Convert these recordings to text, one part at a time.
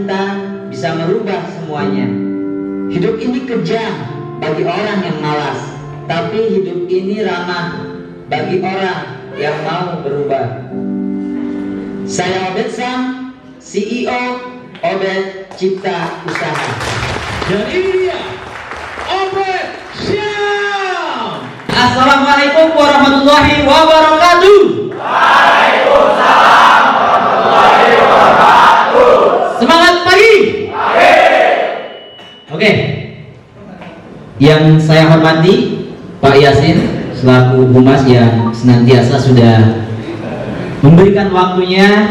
kita bisa merubah semuanya. Hidup ini kejam bagi orang yang malas, tapi hidup ini ramah bagi orang yang mau berubah. Saya Obed Sam, CEO Obed Cipta Usaha. Dan ini dia Obed Sam. Assalamualaikum warahmatullahi wabarakatuh. Waalaikumsalam warahmatullahi wabarakatuh. Semangat pagi. Oke. Yang saya hormati Pak Yasin selaku Humas yang senantiasa sudah memberikan waktunya,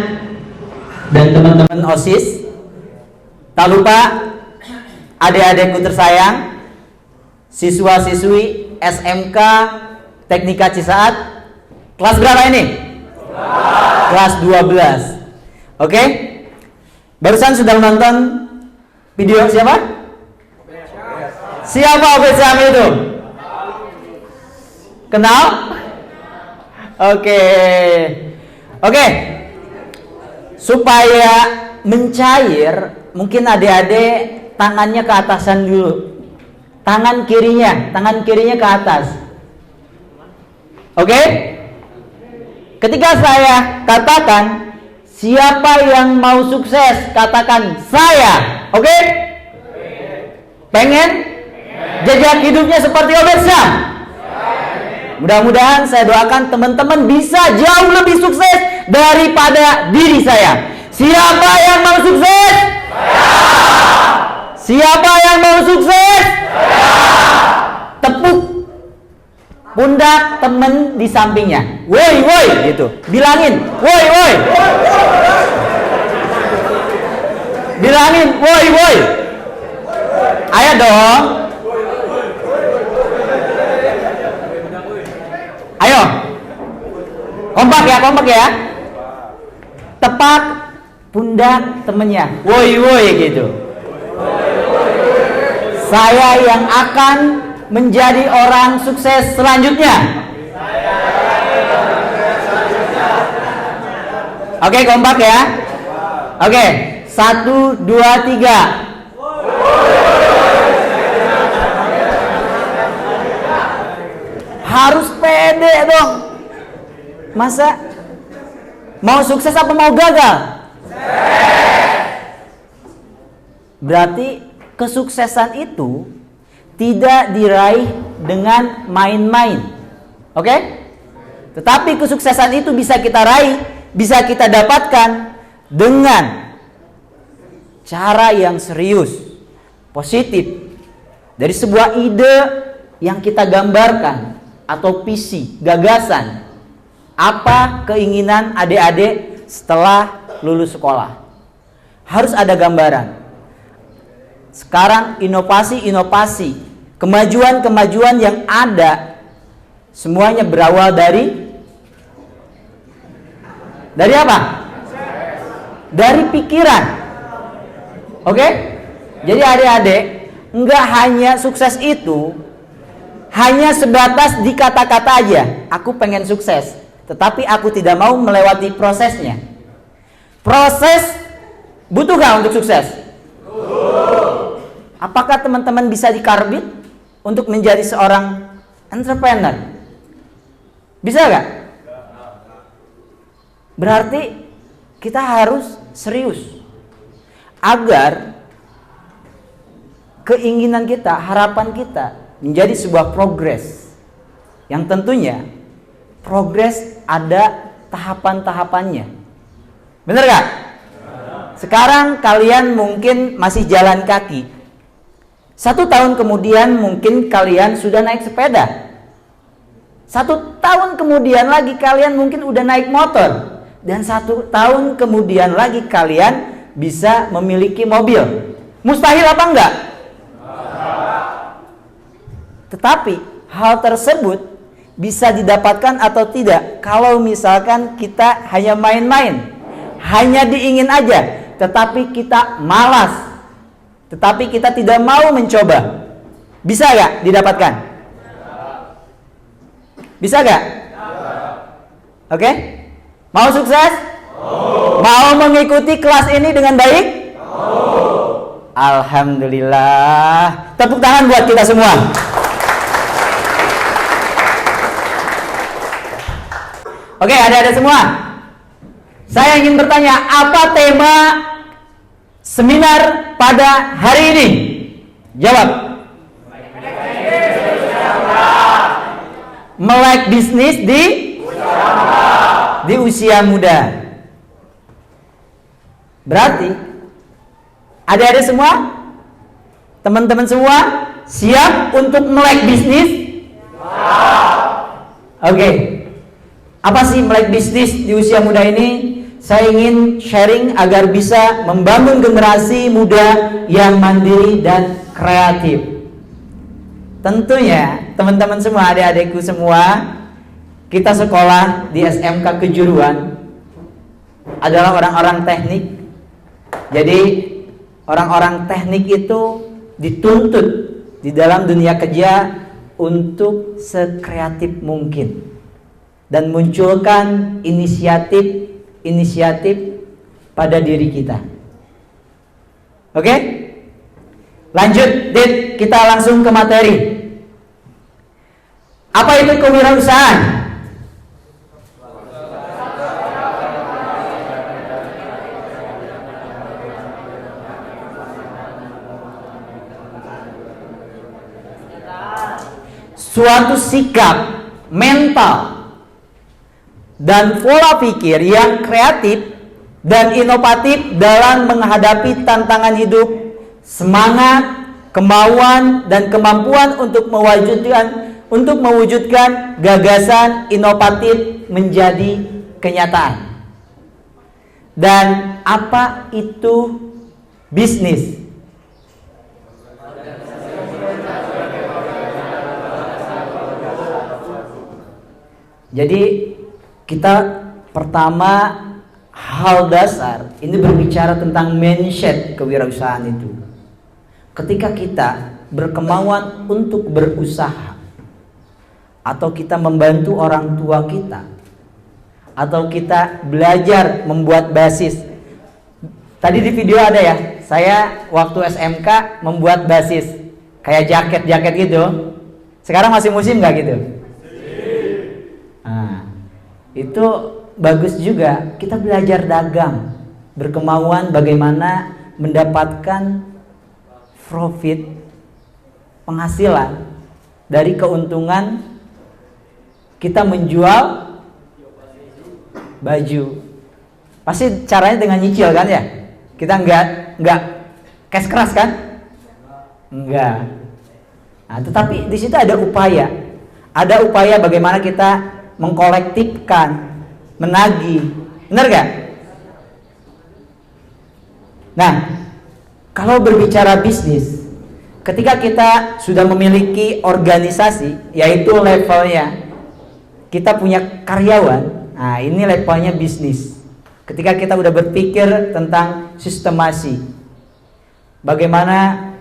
dan teman-teman OSIS. Tak lupa adik-adikku tersayang, siswa-siswi SMK Teknika Cisaat, kelas berapa ini? Kelas 12. Oke? Barusan sudah menonton video siapa? Siapa Obed Sam itu? Kenal? Oke. Supaya mencair, mungkin adik-adik tangannya ke atasan dulu. Tangan kirinya ke atas. Oke? Ketika saya katakan siapa yang mau sukses, katakan saya. Oke? Pengen jejak hidupnya seperti Obed Sam? Mudah-mudahan saya doakan teman-teman bisa jauh lebih sukses daripada diri saya. Siapa yang mau sukses? Siapa yang mau sukses? Tepuk pundak temen di sampingnya. Woi, woi, gitu. Bilangin, woi, woi. Bilangin, woi, woi. Ayo dong. Ayo. Kompak ya. Tepak pundak temennya. Woi, woi, gitu. Saya yang akan menjadi orang sukses selanjutnya. Oke, kompak ya. Oke, 1, 2, 3. Harus pede dong. Masa mau sukses apa mau gagal? Berarti kesuksesan itu tidak diraih dengan main-main. Oke? Tetapi kesuksesan itu bisa kita raih, bisa kita dapatkan dengan cara yang serius, positif, dari sebuah ide yang kita gambarkan atau visi, gagasan. Apa keinginan adik-adik setelah lulus sekolah? Harus ada gambaran. Sekarang inovasi, kemajuan-kemajuan yang ada semuanya berawal dari apa? Dari pikiran. Oke? Jadi adik-adik, enggak hanya sukses itu hanya sebatas di kata-kata aja. Aku pengen sukses, tetapi aku tidak mau melewati prosesnya. Proses butuh gak untuk sukses? Apakah teman-teman bisa dikarbit untuk menjadi seorang entrepreneur? Bisa gak? Berarti kita harus serius agar keinginan kita, harapan kita menjadi sebuah progres. Yang tentunya progres ada tahapan-tahapannya. Bener gak? Sekarang kalian mungkin masih jalan kaki. 1 tahun kemudian mungkin kalian sudah naik sepeda. 1 tahun kemudian lagi kalian mungkin udah naik motor. Dan 1 tahun kemudian lagi kalian bisa memiliki mobil. Mustahil apa enggak? Tetapi hal tersebut bisa didapatkan atau tidak kalau misalkan kita hanya main-main, hanya diingin aja, tetapi kita malas, tetapi kita tidak mau mencoba. Bisa gak didapatkan? Bisa gak? Oke? Mau sukses? Mau mengikuti kelas ini dengan baik? Alhamdulillah. Tepuk tangan buat kita semua. Oke, adik-adik semua. Saya ingin bertanya, apa tema seminar pada hari ini? Jawab. Melek bisnis di usia muda. Berarti adik-adik semua, teman-teman semua siap untuk melek bisnis? Oke. Apa sih melek bisnis di usia muda ini? Saya ingin sharing agar bisa membangun generasi muda yang mandiri dan kreatif. Tentunya teman-teman semua, adik-adikku semua, kita sekolah di SMK Kejuruan adalah orang-orang teknik. Jadi orang-orang teknik itu dituntut di dalam dunia kerja untuk sekreatif mungkin dan munculkan inisiatif pada diri kita. Oke? Lanjut, Dit, kita langsung ke materi. Apa itu kewirausahaan? Suatu sikap mental dan pola pikir yang kreatif dan inovatif dalam menghadapi tantangan hidup, semangat, kemauan, dan kemampuan untuk mewujudkan gagasan inovatif menjadi kenyataan. Dan apa itu bisnis? Jadi kita pertama, hal dasar ini berbicara tentang mindset kewirausahaan itu. Ketika kita berkemauan untuk berusaha, atau kita membantu orang tua kita, atau kita belajar membuat basis. Tadi di video ada ya, saya waktu SMK membuat basis kayak jaket-jaket gitu. Sekarang masih musim nggak gitu? Nah, itu bagus juga. Kita belajar dagang, berkemauan bagaimana mendapatkan profit, penghasilan dari keuntungan kita menjual baju. Pasti caranya dengan nyicil kan ya? Kita enggak cash keras kan? Enggak. Nah, tetapi di situ ada upaya. Ada upaya bagaimana kita mengkolektifkan, menagih. Benar gak? Nah, kalau berbicara bisnis, ketika kita sudah memiliki organisasi, yaitu levelnya kita punya karyawan, nah ini levelnya bisnis. Ketika kita udah berpikir tentang sistemasi, bagaimana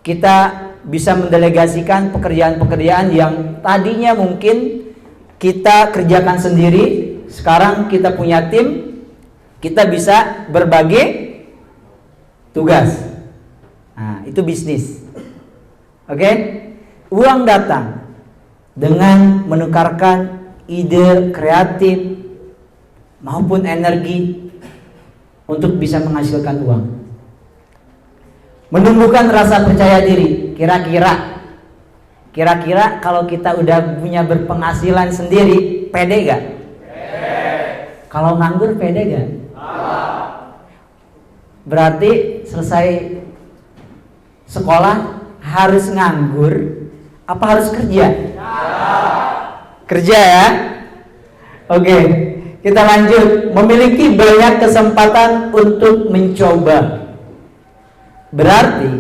kita bisa mendelegasikan pekerjaan-pekerjaan yang tadinya mungkin kita kerjakan sendiri, sekarang kita punya tim, kita bisa berbagi tugas. Nah, itu bisnis. Oke? Uang datang dengan menukarkan ide kreatif maupun energi untuk bisa menghasilkan uang. Menumbuhkan rasa percaya diri. Kira-kira kalau kita udah punya berpenghasilan sendiri, pede gak? Kalau nganggur pede gak? Berarti selesai sekolah harus nganggur apa harus kerja? Kerja ya? Oke, kita lanjut. Memiliki banyak kesempatan untuk mencoba. Berarti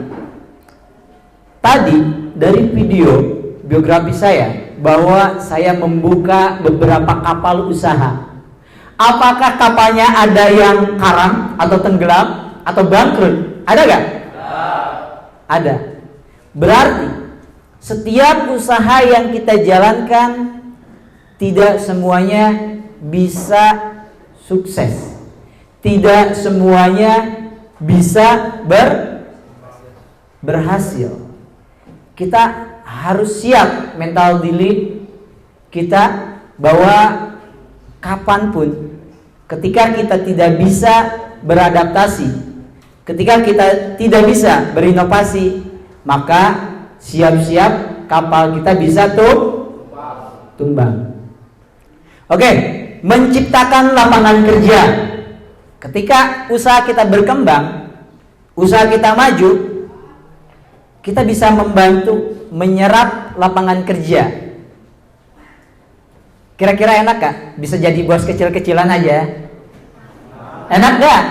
tadi dari video biografi saya bahwa saya membuka beberapa kapal usaha. Apakah kapalnya ada yang karam atau tenggelam atau bangkrut? Ada gak? Ada. Berarti setiap usaha yang kita jalankan tidak semuanya bisa sukses. Tidak semuanya bisa berhasil, kita harus siap mental diri kita bahwa kapanpun ketika kita tidak bisa beradaptasi, ketika kita tidak bisa berinovasi, maka siap-siap kapal kita bisa tumbang. Oke, menciptakan lapangan kerja. Ketika usaha kita berkembang, usaha kita maju, kita bisa membantu menyerap lapangan kerja. Kira-kira enak gak? Bisa jadi bos kecil-kecilan aja. Enak gak?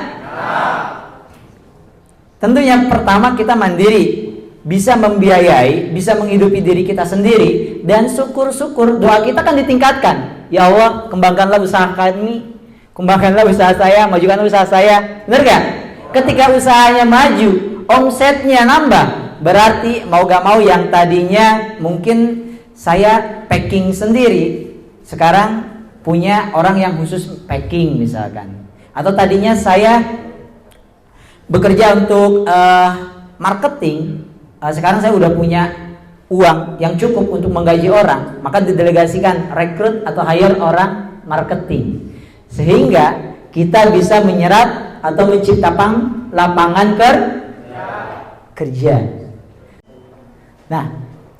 Tentunya pertama kita mandiri, bisa membiayai, bisa menghidupi diri kita sendiri, dan syukur-syukur doa kita kan ditingkatkan. Ya Allah, kembangkanlah usaha kami, kembangkanlah usaha saya, majukanlah usaha saya. Benar gak? Ketika usahanya maju, omsetnya nambah, berarti mau gak mau yang tadinya mungkin saya packing sendiri, sekarang punya orang yang khusus packing misalkan. Atau tadinya saya bekerja untuk marketing, sekarang saya udah punya uang yang cukup untuk menggaji orang, maka didelegasikan rekrut atau hire orang marketing, sehingga kita bisa menyerap atau menciptakan lapangan kerja. Nah,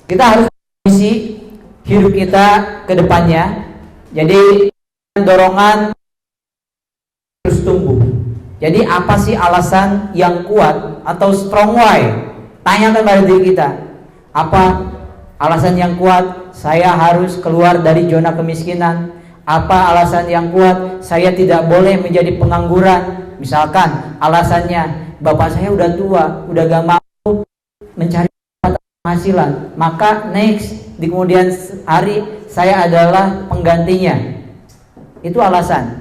kita harus isi hidup kita ke depannya. Jadi dorongan terus tumbuh. Jadi apa sih alasan yang kuat atau strong why? Tanyakan pada diri kita. Apa alasan yang kuat saya harus keluar dari zona kemiskinan? Apa alasan yang kuat saya tidak boleh menjadi pengangguran? Misalkan alasannya bapak saya udah tua, udah gak mampu mencari penghasilan, maka next di kemudian hari saya adalah penggantinya. Itu alasan.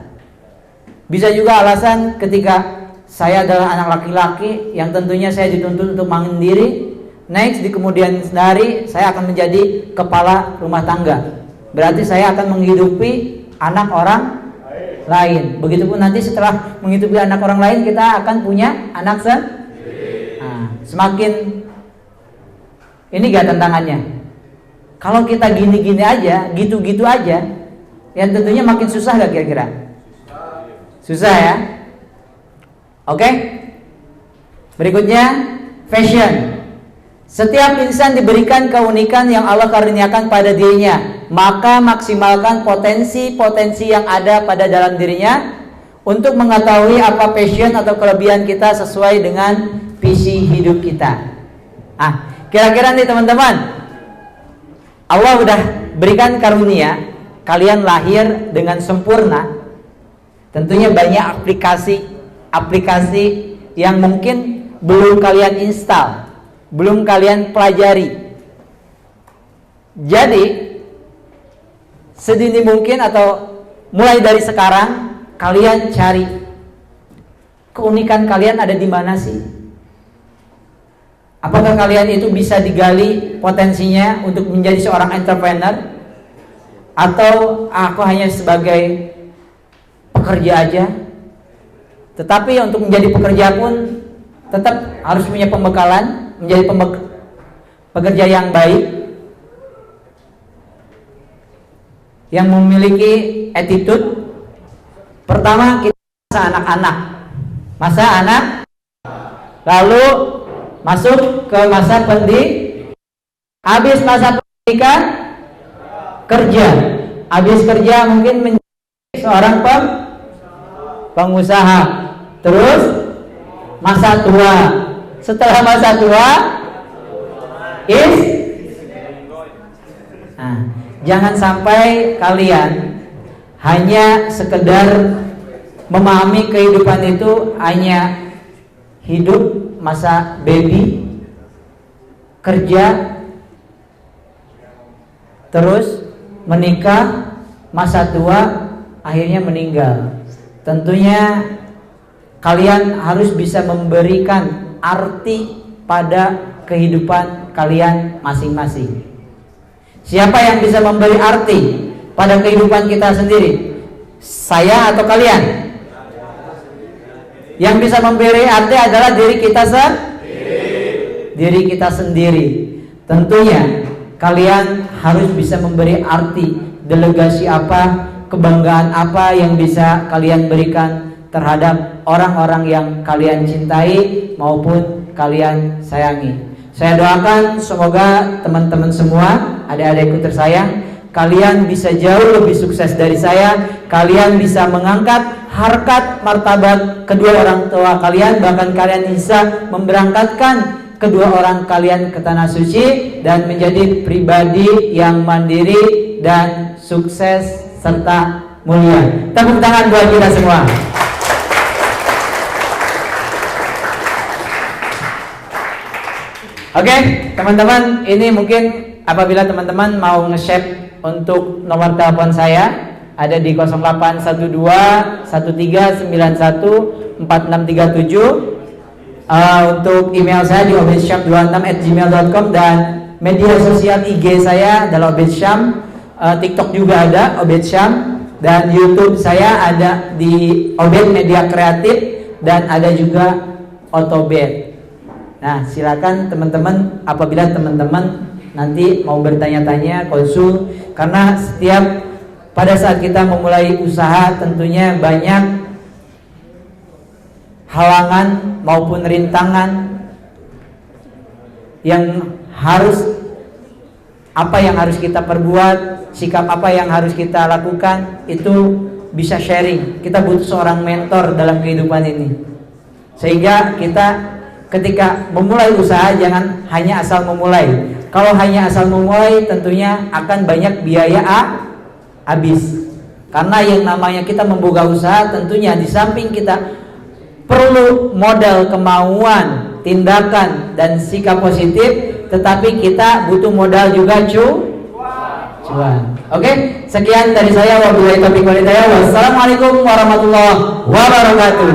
Bisa juga alasan ketika saya adalah anak laki-laki yang tentunya saya dituntut untuk mandiri. Next di kemudian hari saya akan menjadi kepala rumah tangga. Berarti saya akan menghidupi anak orang lain. Begitupun nanti setelah menghidupi anak orang lain, kita akan punya anak sendiri. Nah, semakin ini gak tantangannya. Kalau kita gini-gini aja, gitu-gitu aja, yang tentunya makin susah gak kira-kira? Susah ya. Oke. Berikutnya fashion. Setiap insan diberikan keunikan yang Allah karuniakan pada dirinya, maka maksimalkan potensi-potensi yang ada pada dalam dirinya untuk mengetahui apa passion atau kelebihan kita sesuai dengan visi hidup kita. Kira-kira nih teman-teman, Allah udah berikan karunia, kalian lahir dengan sempurna. Tentunya banyak aplikasi yang mungkin belum kalian install, belum kalian pelajari. Jadi sedini mungkin atau mulai dari sekarang kalian cari keunikan kalian ada di mana sih? Apakah kalian itu bisa digali potensinya untuk menjadi seorang entrepreneur? Atau aku hanya sebagai pekerja aja? Tetapi untuk menjadi pekerja pun tetap harus punya pembekalan, menjadi pekerja yang baik, yang memiliki attitude. Pertama kita masa anak, lalu masuk ke masa habis masa pendidikan kerja, habis kerja mungkin menjadi seorang pengusaha, terus masa tua. Setelah masa tua jangan sampai kalian hanya sekedar memahami kehidupan itu hanya hidup masa baby, kerja, terus menikah, masa tua, akhirnya meninggal. Tentunya kalian harus bisa memberikan arti pada kehidupan kalian masing-masing. Siapa yang bisa memberi arti pada kehidupan kita sendiri? Saya atau kalian? Yang bisa memberi arti adalah diri kita sendiri. diri kita sendiri. Tentunya kalian harus bisa memberi arti delegasi apa, kebanggaan apa yang bisa kalian berikan terhadap orang-orang yang kalian cintai maupun kalian sayangi. Saya doakan semoga teman-teman semua, adik-adikku tersayang, kalian bisa jauh lebih sukses dari saya. Kalian bisa mengangkat harkat martabat kedua orang tua kalian, bahkan kalian bisa memberangkatkan kedua orang kalian ke tanah suci dan menjadi pribadi yang mandiri dan sukses serta mulia. Tepuk tangan buat kita semua. Oke, teman-teman, ini mungkin apabila teman-teman mau nge-share untuk nomor telepon saya ada di 0812 1391 4637. Untuk email saya di obedsyam26@gmail.com dan media sosial IG saya adalah obedsyam, TikTok juga ada obedsyam, dan YouTube saya ada di Obed Media Kreatif dan ada juga Otobed. Nah, silakan teman-teman apabila teman-teman nanti mau bertanya-tanya, konsul, karena pada saat kita memulai usaha tentunya banyak halangan maupun rintangan yang harus kita perbuat, sikap apa yang harus kita lakukan, itu bisa sharing. Kita butuh seorang mentor dalam kehidupan ini, sehingga kita ketika memulai usaha jangan hanya asal memulai. Kalau hanya asal memulai tentunya akan banyak biaya habis. Karena yang namanya kita membuka usaha tentunya di samping kita perlu modal, kemauan, tindakan dan sikap positif, tetapi kita butuh modal juga cuan. Oke, sekian dari saya. Wabillahi taufiq wal hidayah. Wassalamualaikum warahmatullahi wabarakatuh.